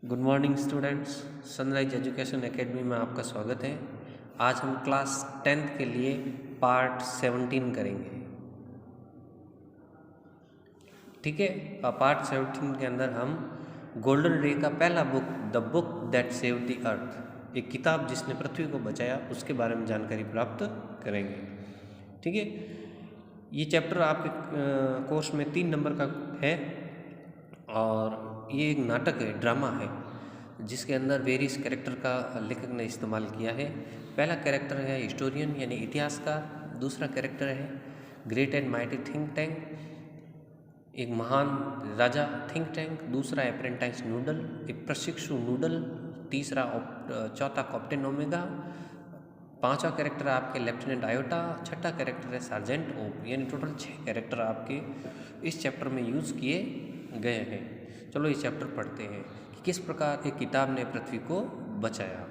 Good morning students, sunrise education academy में आपका स्वागत है। आज हम क्लास 10th के लिए पार्ट 17 करेंगे। ठीक है, पार्ट 17 के अंदर हम गोल्डन रे का पहला book the book that saved the earth, एक किताब जिसने पृथ्वी को बचाया, उसके बारे में जानकारी प्राप्त करेंगे। ठीक है, ये चैप्टर आपके कोर्स में 3 नंबर का है और ये एक नाटक है, ड्रामा है, जिसके अंदर वेरियस कैरेक्टर का लेखक ने इस्तेमाल किया है। पहला कैरेक्टर है हिस्टोरियन यानी इतिहासकार, दूसरा कैरेक्टर है great and mighty think tank, एक महान राजा थिंक टैंक, दूसरा अप्रेंटाइज नूडल, एक प्रशिक्षु नूडल, चौथा कैप्टन ओमेगा, पांचवा कैरेक्टर है आपके लेफ्टिनेंट आयोटा, छठा कैरेक्टर है सार्जेंट ओप। यानी टोटल 6 कैरेक्टर आपके इस चैप्टर में यूज़ किए गए हैं। चलो इस चैप्टर पढ़ते हैं कि किस प्रकार एक किताब ने पृथ्वी को बचाया।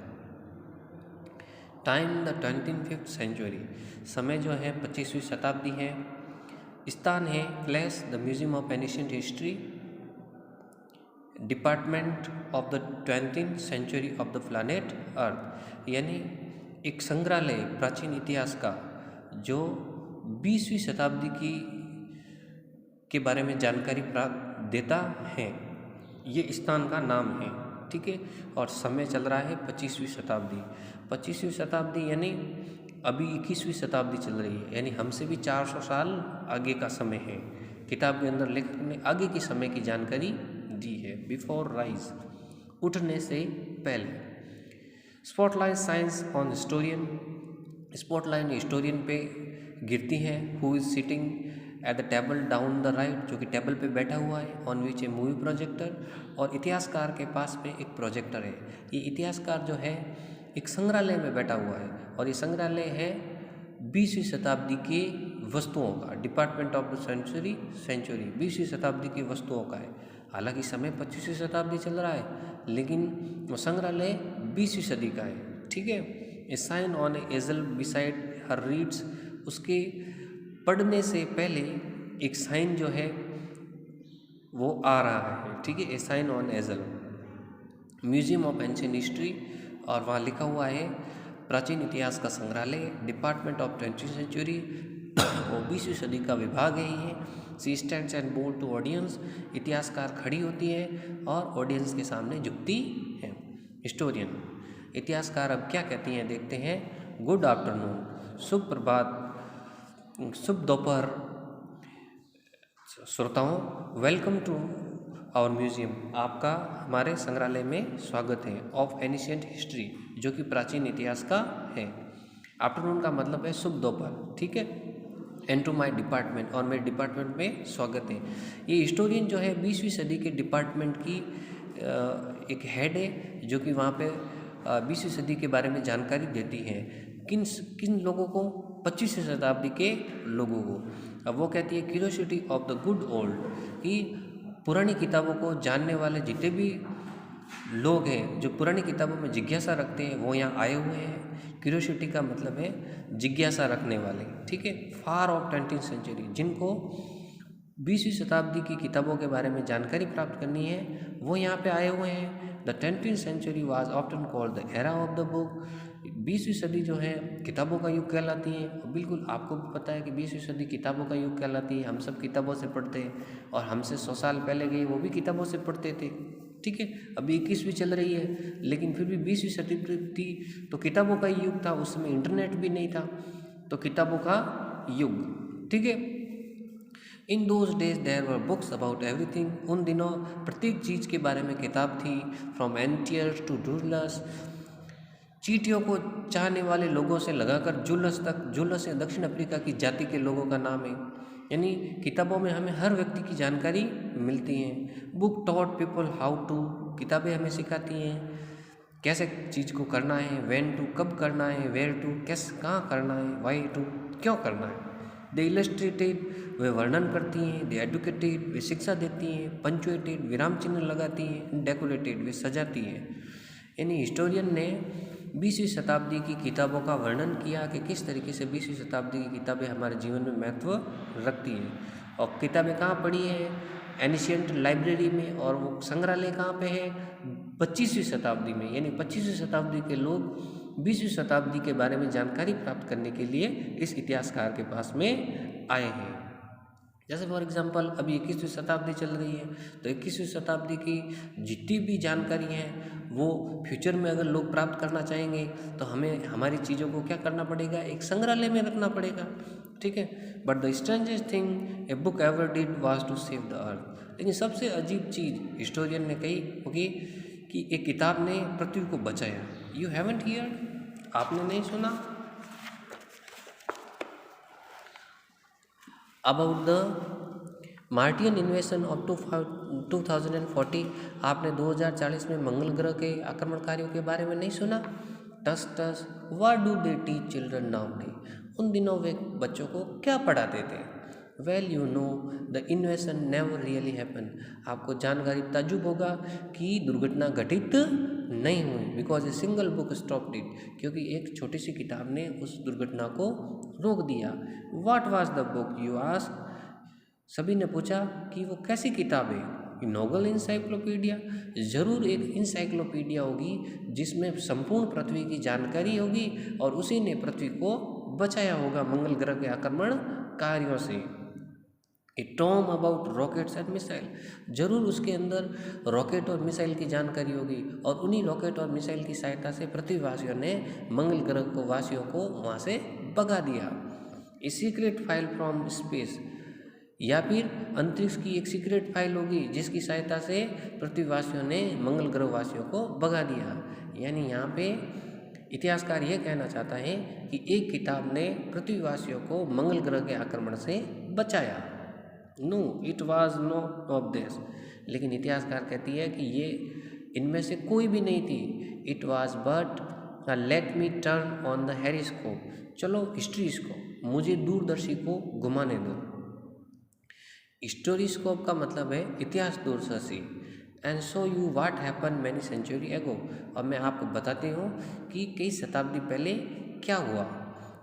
टाइम द 25th सेंचुरी, समय जो है 25वीं शताब्दी है। स्थान है place the museum of ancient history, department of the 20th century of the planet earth, यानी एक संग्रहालय प्राचीन इतिहास का जो 20वीं शताब्दी के बारे में जानकारी प्राप्त देता है, ये स्थान का नाम है। ठीक है, और समय चल रहा है 25वीं शताब्दी। 25वीं शताब्दी यानी अभी 21वीं शताब्दी चल रही है, यानी हमसे भी 400 साल आगे का समय है। किताब के अंदर लेखक ने आगे के समय की जानकारी दी है। बिफोर राइज, उठने से पहले। Spotlight science on historian, spotlight historian पे गिरती है। Who is sitting at the table down the right, जो कि टेबल पे बैठा हुआ है, on which A movie projector, और इतिहासकार के पास में एक प्रोजेक्टर है। ये इतिहासकार जो है एक संग्रहालय में बैठा हुआ है और ये संग्रहालय है 20वीं शताब्दी की वस्तुओं का, डिपार्टमेंट ऑफ द सेंचुरी 20वीं शताब्दी की वस्तुओं का है। हालांकि समय 25वीं शताब्दी चल रहा है, लेकिन वो संग्रहालय 20वीं सदी का है। ठीक है, ए साइन ऑन ए एजल बिसाइड हर रीड्स, उसके पढ़ने से पहले एक साइन जो है वो आ रहा है। ठीक है, ए साइन ऑन एजल, म्यूजियम ऑफ एंशिएंट हिस्ट्री, और वहाँ लिखा हुआ है प्राचीन इतिहास का संग्रहालय, डिपार्टमेंट ऑफ 20th सेंचुरी, वो 20वीं सदी का विभाग है ये। She stands and board to audience, इतिहासकार खड़ी होती है और ऑडियंस के सामने झुकती है। हिस्टोरियन, इतिहासकार अब क्या कहती हैं देखते हैं। गुड आफ्टरनून, शुभ प्रभात, शुभ दोपहर श्रोताओं, वेलकम टू आवर म्यूजियम, आपका हमारे संग्रहालय में स्वागत है। ऑफ एनिशिएंट हिस्ट्री, जो कि प्राचीन इतिहास का है। आफ्टरनून का मतलब है शुभ दोपहर। ठीक है, एंड टू माई डिपार्टमेंट, और मेरे डिपार्टमेंट में स्वागत है। ये हिस्टोरियन जो है 20वीं सदी के डिपार्टमेंट की एक हेड है, जो कि वहाँ पे 20वीं सदी के बारे में जानकारी देती है। किन किन लोगों को? 25वीं शताब्दी के लोगों को। अब वो कहती है curiosity of the good old, कि पुरानी किताबों को जानने वाले जितने भी लोग हैं जो पुरानी किताबों में जिज्ञासा रखते हैं, वो यहाँ आए हुए हैं। क्यूरियोसिटी का मतलब है जिज्ञासा रखने वाले। ठीक है, फार ऑफ 20th सेंचुरी, जिनको 20वीं शताब्दी की किताबों के बारे में जानकारी प्राप्त करनी है, वो यहाँ पे आए हुए हैं। The 20th century was often called the era of the book, 20वीं सदी जो है किताबों का युग कहलाती है। बिल्कुल आपको भी पता है कि 20वीं सदी किताबों का युग कहलाती है। हम सब किताबों से पढ़ते हैं, और हमसे 100 साल पहले गए वो भी किताबों से पढ़ते थे। ठीक है, अभी 21वीं चल रही है, लेकिन फिर भी 20वीं सदी थी तो किताबों का युग था। उस समय इंटरनेट भी नहीं था, तो किताबों का युग। ठीक है, in those days there were books about everything, उन दिनों प्रत्येक चीज़ के बारे में किताब थी। फ्रॉम एंटियर्स टू डूलस, चींटियों को चाहने वाले लोगों से लगाकर जुलस तक। जुलस है दक्षिण अफ्रीका की जाति के लोगों का नाम है। यानी किताबों में हमें हर व्यक्ति की जानकारी मिलती है। Book taught people how to, किताबें हमें सिखाती हैं कैसे चीज़ को करना है, व्हेन टू, कब करना है, वेयर टू, कैसे कहाँ करना है, वाई टू, क्यों करना है। दे इलस्ट्रेटेड, वे वर्णन करती हैं। दे एडुकेटेड, वे शिक्षा देती हैं। पंचुएटेड, विराम चिन्ह लगाती हैं। डेकोरेटेड, वे सजाती हैं। यानी हिस्टोरियन ने 20वीं शताब्दी की किताबों का वर्णन किया कि किस तरीके से 20वीं शताब्दी की किताबें हमारे जीवन में महत्व रखती हैं। और किताबें कहाँ पढ़ी है? एनिशियंट लाइब्रेरी में, और वो संग्रहालय कहाँ पे है? 25वीं शताब्दी में। यानी 25वीं शताब्दी के लोग 20वीं शताब्दी के बारे में जानकारी प्राप्त करने के लिए इस इतिहासकार के पास में आए हैं। जैसे फॉर एग्जांपल अभी 21वीं शताब्दी चल रही है, तो 21वीं शताब्दी की जितनी भी जानकारी है वो फ्यूचर में अगर लोग प्राप्त करना चाहेंगे तो हमें हमारी चीज़ों को क्या करना पड़ेगा? एक संग्रहालय में रखना पड़ेगा, ठीक है। But the strangest thing a book ever did was to save the earth. लेकिन सबसे अजीब चीज़ हिस्टोरियन ने कही होगी कि एक किताब ने पृथ्वी को बचाया। You haven't heard? आपने नहीं सुना अबाउट द मार्टियन इन्वेशन ऑफ 2040? आपने 2040 में मंगल ग्रह के आक्रमणकारियों के बारे में नहीं सुना? टस टस what do they teach children now day? उन दिनों वे बच्चों को क्या पढ़ाते थे? Well you know the इन्वेशन never really happen. आपको जानकारी ताज्जुब होगा कि दुर्घटना घटित नहीं हुई, because a single book stopped it, क्योंकि एक छोटी सी किताब ने उस दुर्घटना को रोक दिया। What was the book you asked? सभी ने पूछा कि वो कैसी किताब है? नोगल इंसाइक्लोपीडिया? जरूर एक इंसाइक्लोपीडिया होगी जिसमें संपूर्ण पृथ्वी की जानकारी होगी और उसी ने पृथ्वी को बचाया होगा मंगल ग्रह के आक्रमणकारियों से। A tome about rockets and missile? जरूर उसके अंदर रॉकेट और मिसाइल की जानकारी होगी और उन्हीं रॉकेट और मिसाइल की सहायता से पृथ्वीवासियों ने मंगल ग्रह को वासियों को वहाँ से भगा दिया। A secret file from space? या फिर अंतरिक्ष की एक सीक्रेट फाइल होगी जिसकी सहायता से पृथ्वीवासियों ने मंगल ग्रह वासियों को भगा दिया। यानी यहाँ पे इतिहासकार यह कहना चाहता है कि एक किताब ने पृथ्वीवासियों को मंगल ग्रह के आक्रमण से बचाया। No it was not of this. लेकिन इतिहासकार कहती है कि ये इनमें से कोई भी नहीं थी। It was but let me turn on the periscope. चलो हिस्ट्रीज को, मुझे दूरदर्शी को घुमाने दो। हिस्टोरिस्कोप का मतलब है इतिहास दूरदर्शी। And so you what happen many century ago. अब मैं आपको बताती हूँ कि कई शताब्दी पहले क्या हुआ।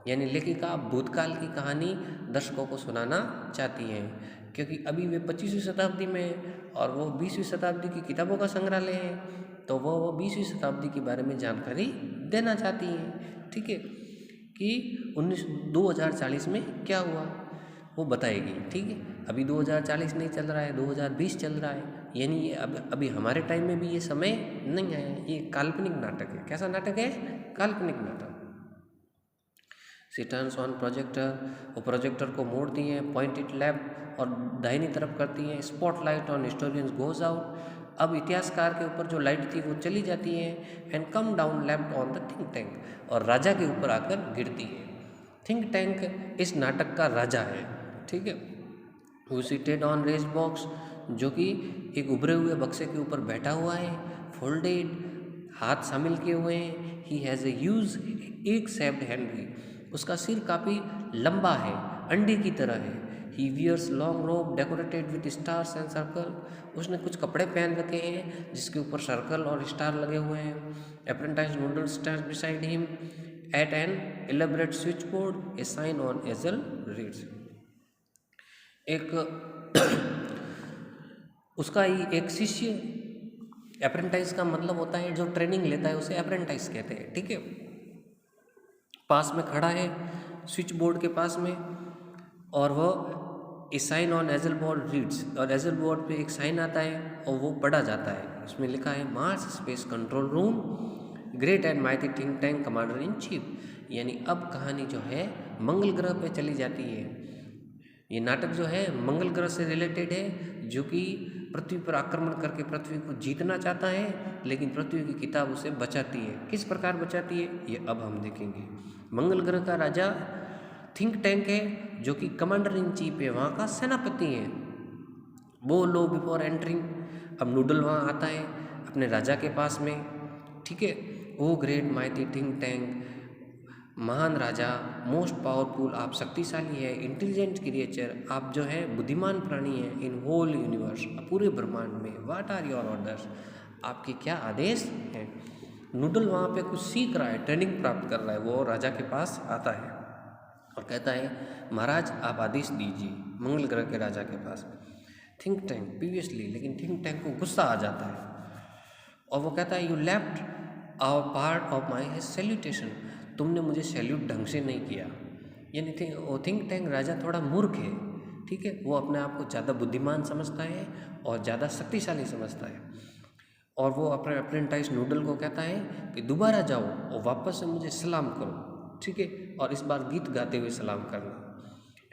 यानी लेखिका भूतकाल की कहानी दर्शकों को सुनाना चाहती हैं, क्योंकि अभी वे 25वीं शताब्दी में है और वो 20वीं शताब्दी की किताबों का संग्रहालय है, तो वो 20वीं शताब्दी के बारे में जानकारी देना चाहती हैं, ठीक है, कि 2040 में क्या हुआ वो बताएगी, ठीक है। अभी 2040 नहीं चल रहा है, 2020 चल रहा है, यानी ये अभी हमारे टाइम में भी ये समय नहीं आया। ये काल्पनिक नाटक है। कैसा नाटक है? काल्पनिक नाटक। शी टर्न्स ऑन प्रोजेक्टर, वो प्रोजेक्टर को मोड़ती हैं, पॉइंट इट लेफ्ट और दाहिनी तरफ करती हैं। Spotlight on historians goes out. अब इतिहासकार के ऊपर जो लाइट थी वो चली जाती है। And come down left on the think tank, और राजा के ऊपर आकर गिरती है। थिंक टैंक इस नाटक का राजा है, ठीक है। Who seated on race box, जो कि एक उभरे हुए बक्से के ऊपर बैठा हुआ है, फोल्डेड, हाथ शामिल किए हुए हैं। He has a huge egg shaped hand, उसका सिर काफ़ी लंबा है, अंडे की तरह है। ही वियर्स लॉन्ग रोब decorated with stars and circle, उसने कुछ कपड़े पहन रखे हैं जिसके ऊपर सर्कल और स्टार लगे हुए हैं। Apprentice Noodle stands beside him at an elaborate switchboard, a sign on easel reads. एक उसका ही एक शिष्य, अप्रेंटिस का मतलब होता है जो ट्रेनिंग लेता है, उसे अप्रेंटिस कहते हैं, ठीक है। पास में खड़ा है स्विच बोर्ड के पास में, और वो ए साइन ऑन एजल बोर्ड रीड्स, और एजल बोर्ड पे एक साइन आता है और वो पढ़ा जाता है। उसमें लिखा है Mars space control room, great and mighty think tank commander in chief. यानी अब कहानी जो है मंगल ग्रह पे चली जाती है। ये नाटक जो है मंगल ग्रह से रिलेटेड है, जो कि पृथ्वी पर आक्रमण करके पृथ्वी को जीतना चाहता है, लेकिन पृथ्वी की किताब उसे बचाती है। किस प्रकार बचाती है ये अब हम देखेंगे। मंगल ग्रह का राजा थिंक टैंक है, जो कि कमांडर इन चीफ है, वहाँ का सेनापति है। वो लो बिफोर एंटरिंग, अब नूडल वहाँ आता है अपने राजा के पास में, ठीक है। ओ ग्रेट माइटी थिंक टैंक, महान राजा, मोस्ट पावरफुल, आप शक्तिशाली है, इंटेलिजेंट क्रिएचर, आप जो है बुद्धिमान प्राणी है, इन होल यूनिवर्स, पूरे ब्रह्मांड में, व्हाट आर योर ऑर्डर्स, आपके क्या आदेश हैं। नूडल वहाँ पे कुछ सीख रहा है, ट्रेनिंग प्राप्त कर रहा है। वो राजा के पास आता है और कहता है महाराज आप आदेश दीजिए, मंगल ग्रह के राजा के पास। थिंक टैंक प्रीवियसली, लेकिन थिंक टैंक को गुस्सा आ जाता है और वो कहता है you left our part of my salutation, तुमने मुझे सैल्यूट ढंग से नहीं किया। यानी थिंक टैंक राजा थोड़ा मूर्ख है, ठीक है, वो अपने आप को ज़्यादा बुद्धिमान समझता है और ज़्यादा शक्तिशाली समझता है। और वो अपने अप्रेंटाइज नूडल को कहता है कि दोबारा जाओ और वापस से मुझे सलाम करो, ठीक है, और इस बार गीत गाते हुए सलाम करना,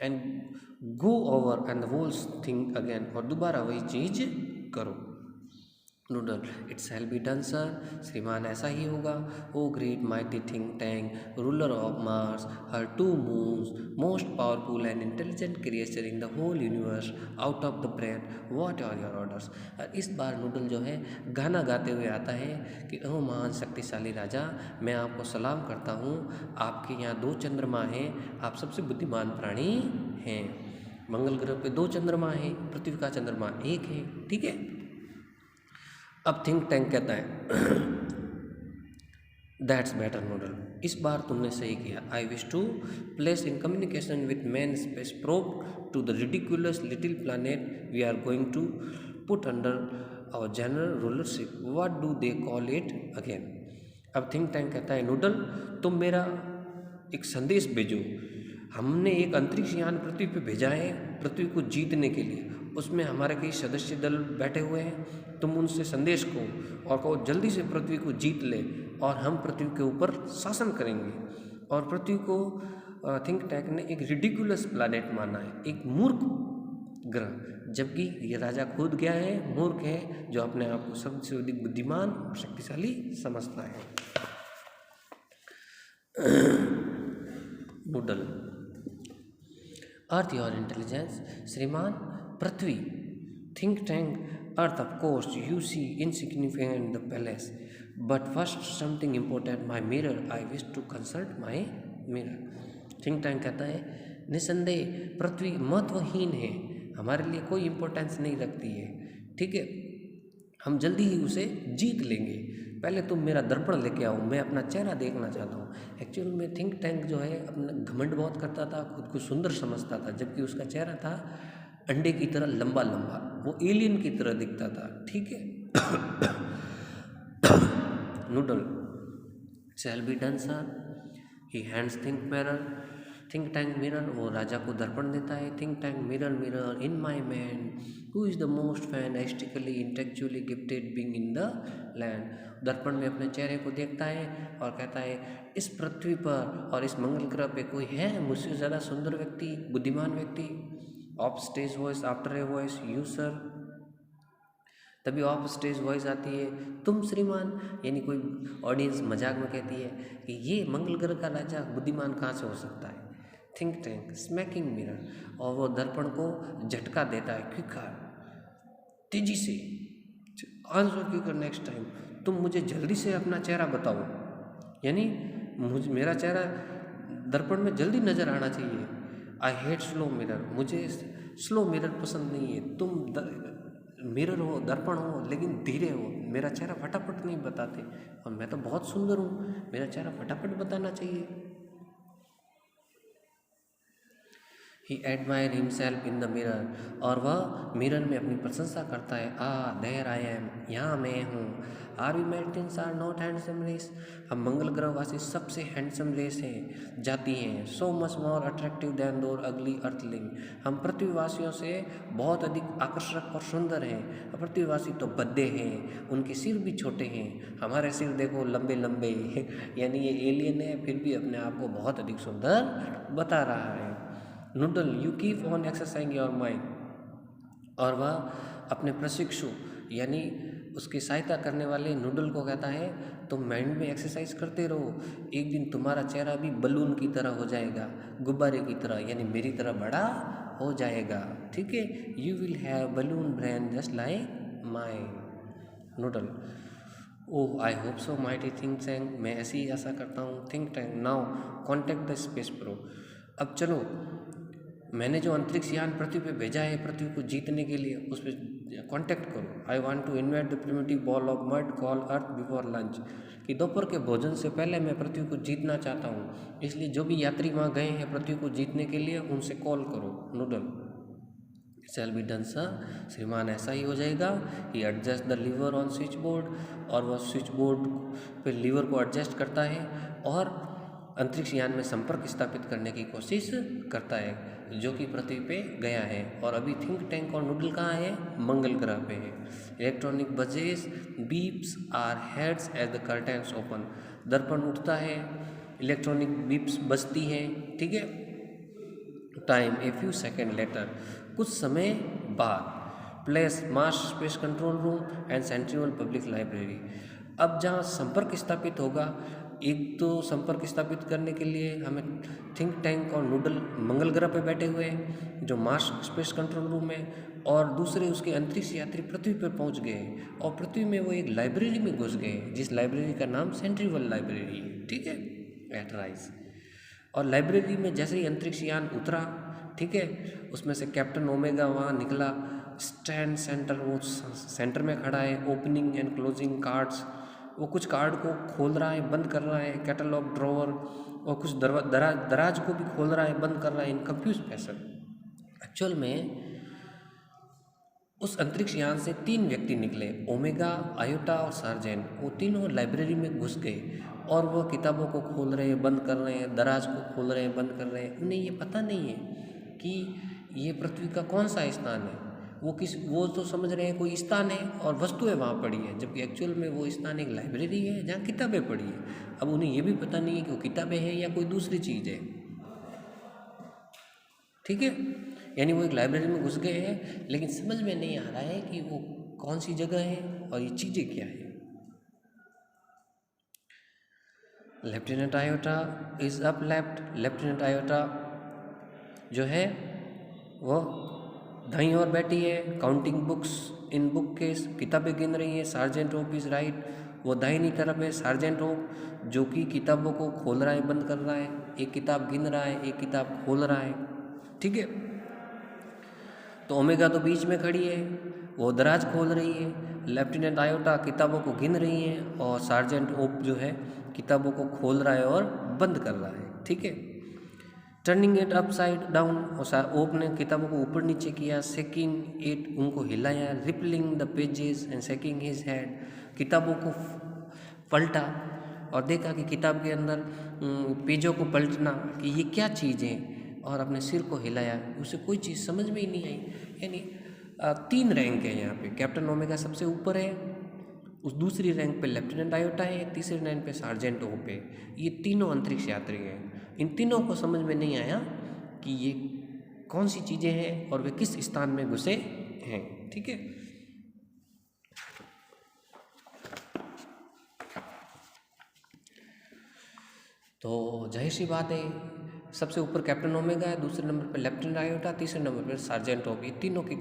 and go over and the whole thing again, और दोबारा वही चीज़ करो। Noodle, it shall be done sir, श्रीमान ऐसा ही होगा। O great mighty think tank, ruler of Mars, her 2 moons, most powerful and intelligent creature in the whole universe, out of the breath, what are your orders. और इस बार noodle जो है गाना गाते हुए आता है कि ओ महान शक्तिशाली राजा, मैं आपको सलाम करता हूँ, आपके यहाँ 2 चंद्रमा हैं, आप सबसे बुद्धिमान प्राणी हैं। मंगल ग्रह पे 2 चंद्रमा हैं, पृथ्वी का चंद्रमा 1 है, ठीक है। अब थिंक टैंक कहता है दैट्स बेटर नूडल, इस बार तुमने सही किया। I wish to place in communication with man space probe to the ridiculous little planet we are going to put under our general rulership, what do they call it again. अब think tank कहता है noodle, तुम मेरा एक संदेश भेजो, हमने एक अंतरिक्ष यान पृथ्वी पे भेजा है पृथ्वी को जीतने के लिए, उसमें हमारे कई सदस्य दल बैठे हुए हैं, तुम उनसे संदेश को और कहो जल्दी से पृथ्वी को जीत ले और हम पृथ्वी के ऊपर शासन करेंगे। और पृथ्वी को थिंक टैंक ने एक रिडिकुलस प्लैनेट माना है, एक मूर्ख ग्रह, जबकि ये राजा खुद क्या है, मूर्ख है, जो अपने आप को सबसे अधिक बुद्धिमान और शक्तिशाली समझता है। नूडल, अर्थ योर इंटेलिजेंस, श्रीमान पृथ्वी, think tank, Earth of course you see insignificant the palace, but first something important, my mirror, I wish to consult my mirror. Think tank कहता है निसंदेह पृथ्वी महत्वहीन है, हमारे लिए कोई इम्पोर्टेंस नहीं रखती है, ठीक है, हम जल्दी ही उसे जीत लेंगे, पहले तुम मेरा दर्पण लेके आओ, मैं अपना चेहरा देखना चाहता हूँ। एक्चुअल में थिंक टैंक जो है अपना घमंड बहुत करता था, खुद को सुंदर समझता था, जबकि उसका चेहरा था अंडे की तरह लंबा लंबा, वो एलियन की तरह दिखता था, ठीक है। Noodle, shall be done sir, he hands think mirror, think tank mirror, वो राजा को दर्पण देता है। Think tank mirror mirror in my man, who is the most fantastically intellectually gifted being in the land. दर्पण में अपने चेहरे को देखता है और कहता है इस पृथ्वी पर और इस मंगल ग्रह पे कोई है मुझसे ज़्यादा सुंदर व्यक्ति, बुद्धिमान व्यक्ति। Of stage voice after a voice, you sir, तभी ऑफ स्टेज वॉइस आती है तुम श्रीमान, यानी कोई ऑडियंस मजाक में कहती है कि ये मंगल ग्रह का राजा बुद्धिमान कहाँ से हो सकता है। थिंक टैंक स्मैकिंग मिरर, और वो दर्पण को झटका देता है क्विकर, तेजी से, आंसर क्विकर नेक्स्ट टाइम, तुम मुझे जल्दी से अपना चेहरा बताओ, यानी मुझे मेरा चेहरा दर्पण में जल्दी नज़र आना चाहिए। आई हेट स्लो मिरर, मुझे स्लो मिरर पसंद नहीं है, तुम मिरर हो, दर्पण हो, लेकिन धीरे हो, मेरा चेहरा फटाफट नहीं बताते, और मैं तो बहुत सुंदर हूँ, मेरा चेहरा फटाफट बताना चाहिए। He admire himself in the mirror, और वह मिरर में अपनी प्रशंसा करता है। देयर आई एम, यहाँ मैं हूँ। Are we Martians are not handsome race, हम मंगल ग्रहवासी सबसे हैंडसम रेस हैं, जाती हैं। So much more attractive than those ugly अर्थलिंग, हम पृथ्वीवासियों से बहुत अधिक आकर्षक और सुंदर हैं। पृथ्वीवासी तो बद्दे हैं, उनके सिर भी छोटे हैं, हमारे सिर देखो लंबे लंबे यानी ये एलियन है, फिर भी अपने आप को बहुत अधिक सुंदर बता रहा है। Noodle, you keep on exercising your mind, और वह अपने प्रशिक्षु यानी उसकी सहायता करने वाले नूडल को कहता है तुम माइंड में एक्सरसाइज करते रहो, एक दिन तुम्हारा चेहरा भी बलून की तरह हो जाएगा, गुब्बारे की तरह, यानी मेरी तरह बड़ा हो जाएगा, ठीक है। You will have balloon brain just like mine. Noodle, oh I hope so mighty think tank, मैं ऐसी ही आशा करता हूँ। Think tank, now contact the space pro, अब चलो मैंने जो अंतरिक्ष यान पृथ्वी पे भेजा है पृथ्वी को जीतने के लिए, उस पर कॉन्टेक्ट करो। I want to invade the primitive ball of mud call earth before lunch, कि दोपहर के भोजन से पहले मैं पृथ्वी को जीतना चाहता हूँ, इसलिए जो भी यात्री वहाँ गए हैं पृथ्वी को जीतने के लिए उनसे कॉल करो। Noodle, shall be done sir, श्रीमान ऐसा ही हो जाएगा। He adjust the lever on switchboard, और वह स्विच बोर्ड पे लीवर को एडजस्ट करता है और अंतरिक्ष यान में संपर्क स्थापित करने की कोशिश करता है, जो कि पृथ्वी पे गया है। और अभी थिंक टैंक और नूडल कहाँ है? मंगल ग्रह पे है। इलेक्ट्रॉनिक बजेस बीप्स आर हेड्स एज द कर्टेन्स ओपन, दर्पण उठता है, इलेक्ट्रॉनिक बीप्स बजती हैं, ठीक है। Time a few second later, कुछ समय बाद। Place Mars space control room and central public library. अब जहाँ संपर्क स्थापित होगा, एक तो संपर्क स्थापित करने के लिए हमें थिंक टैंक और नूडल मंगल ग्रह पर बैठे हुए हैं जो मार्स स्पेस कंट्रोल रूम है, और दूसरे उसके अंतरिक्ष यात्री पृथ्वी पर पहुंच गए हैं और पृथ्वी में वो एक लाइब्रेरी में घुस गए हैं, जिस लाइब्रेरी का नाम सेंट्रल लाइब्रेरी है, ठीक है, एट राइज। और लाइब्रेरी में जैसे ही अंतरिक्ष यान उतरा, ठीक है, उसमें से कैप्टन ओमेगा वहाँ निकला, स्टैंड सेंटर, वो सेंटर में खड़ा है, ओपनिंग एंड क्लोजिंग कार्ड्स, वो कुछ कार्ड को खोल रहा है, बंद कर रहा है, कैटलॉग ड्रॉवर, और कुछ दराज को भी खोल रहा है, बंद कर रहा है, इन कंफ्यूज फैशन। एक्चुअल में उस अंतरिक्ष यान से 3 व्यक्ति निकले, ओमेगा, आयोटा और सार्जेंट। वो तीनों लाइब्रेरी में घुस गए और वो किताबों को खोल रहे हैं, बंद कर रहे हैं, दराज को खोल रहे हैं, बंद कर रहे हैं। उन्हें ये पता नहीं है कि ये पृथ्वी का कौन सा स्थान है। वो तो समझ रहे हैं कोई स्थान है और वस्तुएं वहाँ पड़ी है, जबकि एक्चुअल में वो स्थान एक लाइब्रेरी है जहाँ किताबें पड़ी है। अब उन्हें ये भी पता नहीं है कि वो किताबें हैं या कोई दूसरी चीज़ है, ठीक है। यानी वो एक लाइब्रेरी में घुस गए हैं, लेकिन समझ में नहीं आ रहा है कि वो कौन सी जगह है और ये चीज़ें क्या है। Lieutenant iota is up left, lieutenant iota जो है वो दाईं ओर बैठी है, counting books in book case, किताबें गिन रही है। सार्जेंट ऑफ इज राइट, वो दाहिनी तरफ है। सार्जेंट ऑफ जो कि किताबों को खोल रहा है, बंद कर रहा है, एक किताब गिन रहा है, एक किताब खोल रहा है, ठीक है। तो ओमेगा तो बीच में खड़ी है, वो दराज खोल रही है। लेफ्टिनेंट आयोटा किताबों को गिन रही है और सार्जेंट ओप जो है किताबों को खोल रहा है और बंद कर रहा है, ठीक है। टर्निंग इट अपसाइड डाउन, और ओप ने किताबों को ऊपर नीचे किया। सेकिंग इट, उनको हिलाया। Rippling the pages and shaking his head, किताबों को पलटा और देखा कि किताब के अंदर पेजों को पलटना कि ये क्या चीज़ है, और अपने सिर को हिलाया। उसे कोई चीज़ समझ में ही नहीं आई। यानी 3 रैंक है यहाँ पे। कैप्टन ओमेगा सबसे ऊपर है, उस दूसरी रैंक पे लेफ्टिनेंट आयोटा है, तीसरी रैंक पे सार्जेंट ओप है। ये तीनों अंतरिक्ष यात्री हैं। इन तीनों को समझ में नहीं आया कि ये कौन सी चीज़ें हैं और वे किस स्थान में घुसे हैं, ठीक है। तो जाहिर सी बात है, सबसे ऊपर कैप्टन ओमेगा है, दूसरे नंबर पर लेफ्टिनेंट आयोटा, तीसरे नंबर पर सार्जेंट ओप। ये तीनों की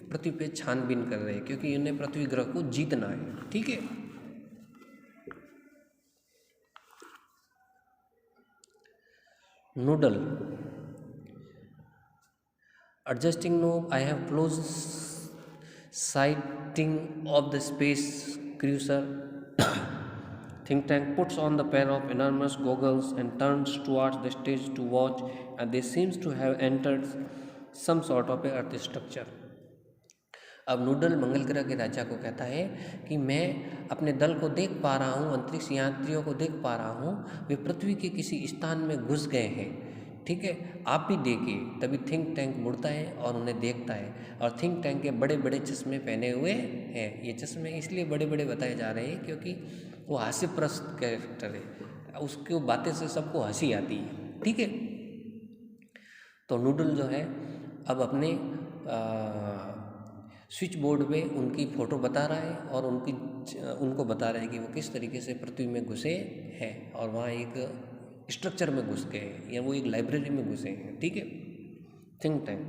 पृथ्वी पे छानबीन कर रहे हैं क्योंकि इन्हें पृथ्वी ग्रह को जीतना है, ठीक है। Noodle adjusting knob, I have close sighting of the space cruiser. Think tank puts on the pair of enormous goggles and turns towards the stage to watch, and they seems to have entered some sort of a earth structure. अब noodle मंगल ग्रह के राजा को कहता है कि मैं अपने दल को देख पा रहा हूँ, अंतरिक्ष यात्रियों को देख पा रहा हूँ, वे पृथ्वी के किसी स्थान में घुस गए हैं, ठीक है, आप भी देखिए। तभी थिंक टैंक मुड़ता है और उन्हें देखता है, और थिंक टैंक के बड़े बड़े चश्मे पहने हुए हैं। ये चश्मे इसलिए बड़े बड़े बताए जा रहे हैं क्योंकि वो हास्यप्रस्त कैरेक्टर है, उसकी बातें से सबको हंसी आती है, ठीक है। तो नूडल जो है अब अपने स्विच बोर्ड पे उनकी फ़ोटो बता रहा है और उनको बता रहा है कि वो किस तरीके से पृथ्वी में घुसे हैं और वहाँ एक स्ट्रक्चर में घुस गए हैं या वो एक लाइब्रेरी में घुसे हैं, ठीक है। Think tank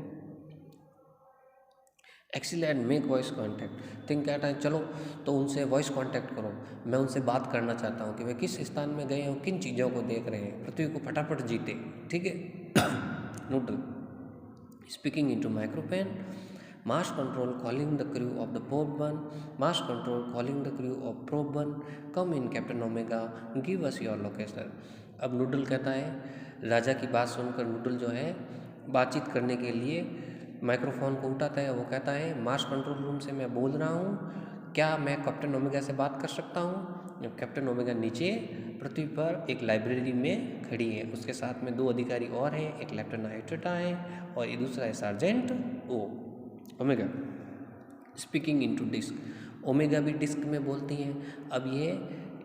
excellent, make voice contact. Think कहता है चलो तो उनसे वॉइस कॉन्टैक्ट करो, मैं उनसे बात करना चाहता हूँ कि वे किस स्थान में गए और किन चीज़ों को देख रहे हैं, पृथ्वी को फटाफट जीते, ठीक है। Noodle speaking into microphone, mass control calling the crew of the probe 1, mass control calling the crew of probe 1, come in captain omega, give us your location. अब नूडल कहता है, राजा की बात सुनकर नूडल जो है बातचीत करने के लिए माइक्रोफोन को उठाता है, वो कहता है मार्स कंट्रोल रूम से मैं बोल रहा हूँ, क्या मैं कैप्टन ओमेगा से बात कर सकता हूँ। जब कैप्टन ओमेगा नीचे पृथ्वी पर एक लाइब्रेरी में खड़ी है, उसके साथ में 2 अधिकारी और हैं, एक लेफ्टिनेंट आयोटा है और दूसरा है sergeant Omega. Speaking into disc, Omega भी डिस्क में बोलती हैं। अब ये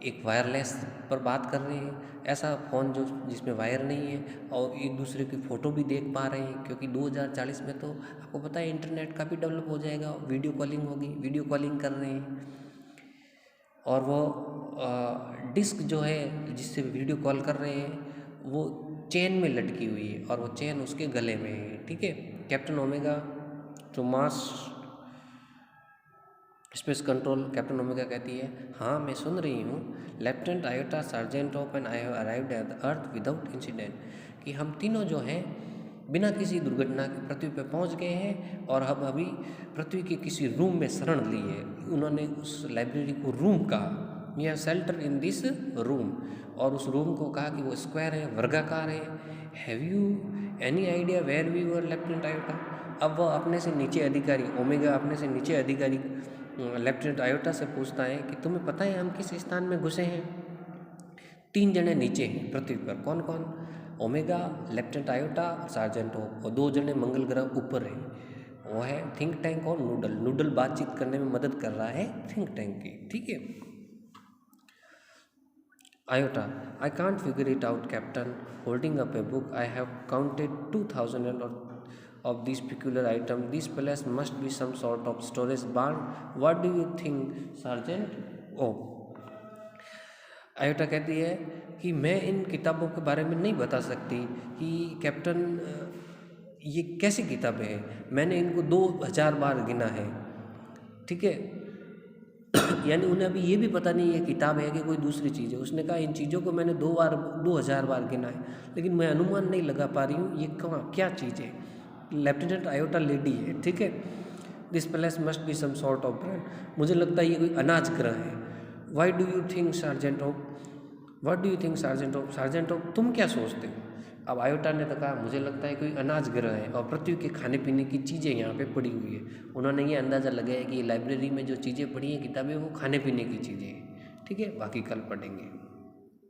एक वायरलेस पर बात कर रहे हैं, ऐसा फ़ोन जो जिसमें वायर नहीं है और एक दूसरे की फ़ोटो भी देख पा रहे हैं, क्योंकि 2040 में तो आपको पता है इंटरनेट काफ़ी डेवलप हो जाएगा, वीडियो कॉलिंग होगी, वीडियो कॉलिंग कर रहे हैं। और वो डिस्क जो है जिससे वीडियो कॉल कर रहे हैं वो चेन में लटकी हुई है और वो चेन उसके गले में है, ठीक है। Captain Omega to Mars space control, captain Omega कहती है हाँ मैं सुन रही हूँ। Lieutenant Iota, sergeant Oop and I have arrived at the earth without incident, कि हम तीनों जो हैं बिना किसी दुर्घटना के पृथ्वी पर पहुँच गए हैं और हम अभी पृथ्वी के किसी रूम में शरण ली है। उन्होंने उस लाइब्रेरी को रूम कहा, we have shelter in this room, और उस रूम को कहा कि वो स्क्वायर है, वर्गाकार है। Have you any idea where we were lieutenant Iota. अब वह अपने से नीचे अधिकारी ओमेगा अपने से नीचे अधिकारी लेफ्टिनेंट आयोटा से पूछता है कि तुम्हें पता है हम किस स्थान में घुसे हैं। 3 जने नीचे हैं पृथ्वी पर, कौन कौन, ओमेगा, लेफ्टिनेंट आयोटा और सार्जेंट ऑफ, और 2 जने मंगल ग्रह ऊपर हैं। वो है थिंक टैंक और नूडल। नूडल बातचीत करने में मदद कर रहा है थिंक टैंक की, ठीक है। Iota, I can't figure it out captain, holding up a book, I have counted 2000 of this peculiar item. This place must be some sort of storage barn. What do you think, Sergeant? Iota कहती है कि मैं इन किताबों के बारे में नहीं बता सकती कि कैप्टन ये कैसी किताबें हैं, मैंने इनको 2000 बार गिना है, ठीक है। यानी उन्हें अभी ये भी पता नहीं है किताब है कि कोई दूसरी चीज़ है। उसने कहा इन चीज़ों को मैंने 2000 बार गिना है, लेकिन मैं अनुमान नहीं लगा पा रही हूँ ये क्या चीज़ है। लेफ्टिनेंट आयोटा लेडी है, ठीक है। This place must be some sort of brand, मुझे लगता है ये कोई अनाज ग्रह है। Why do you think sergeant Oop, what do you think sergeant Oop, sergeant Oop तुम क्या सोचते हो। अब आयोटा ने तो कहा मुझे लगता है कोई अनाज ग्रह है और पृथ्वी के खाने पीने की चीज़ें यहाँ पे पड़ी हुई है। उन्होंने ये अंदाज़ा लगाया कि लाइब्रेरी में जो चीज़ें पड़ी हैं किताबें वो खाने पीने की चीज़ें हैं, ठीक है। बाकी कल पढ़ेंगे।